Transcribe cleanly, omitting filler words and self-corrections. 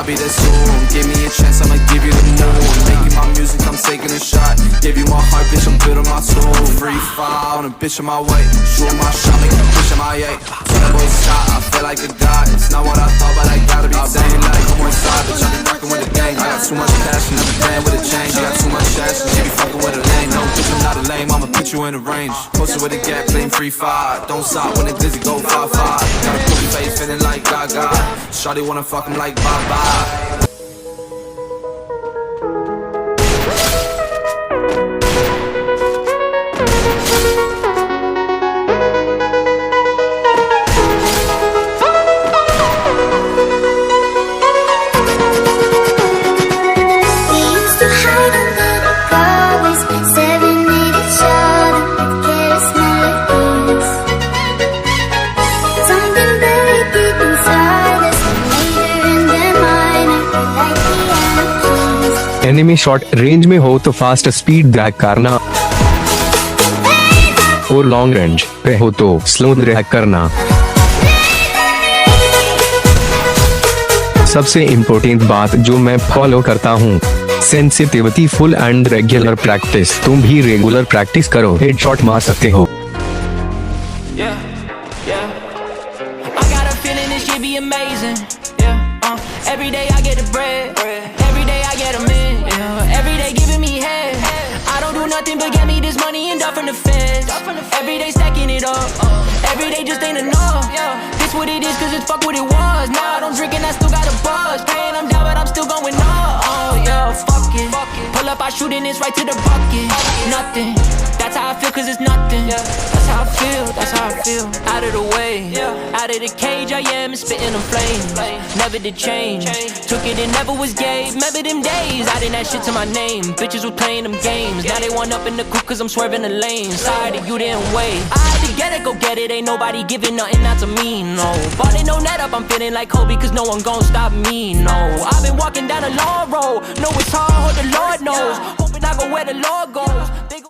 be there soon. Give me a chance, I'ma give you the moon. Making my music, I'm taking a shot. Give you my heart, bitch, I'm building my soul. Free fire on a bitch in my way. Shooting my shot, make a bitch in my eight. So that boy shot, I feel like a god. It's not what I thought, but I gotta be saying like, come on inside, bitch, I be rocking with the gang. I got too much passion, I be playing with a chain. You got too much action, you be fucking with a lame. No, bitch, I'm not a lame, I'ma put you in the range. Posted with a gap, playing free fire. Don't stop when it dizzy, go 5-5. Got a pretty face, feeling like Gaga. Shawty wanna fuck him like bye-bye. Enemy short range में हो तो fast speed drag करना और long range पे हो तो slow drag करना। सबसे इम्पोर्टेंट बात जो मैं फॉलो करता हूँ, sensitivity full and regular practice. तुम भी रेगुलर प्रैक्टिस करो, हेडशॉट मार सकते हो। Nothing but get me this money and duff from the feds. Every day stacking it up. Every day just ain't enough. This what it is, cause it's fuck what it was. Nah, I don't drink and I still got a buzz. Paying them down, but I'm still going up. Oh yeah, fuck it. Pull up, I shoot and it's right to the bucket. Nothing. That's how I feel, cause it's nothing. That's how I feel, that's how I feel. Out of the way, out of the cage I am and spitting them flames. Never did change. Took it and never was gay. Remember them days, I didn't that shit to my name. Bitches was playing them games. Now they want up in the coupe cause I'm swerving the lane. Sorry that you didn't wait. I had to get it, go get it. Ain't nobody giving nothing, not to me, no. Ballin' no net up, I'm feeling like Kobe cause no one gon' stop me, no. I've been walking down a long road. Know it's hard, the Lord knows. Hoping I go where the Lord goes.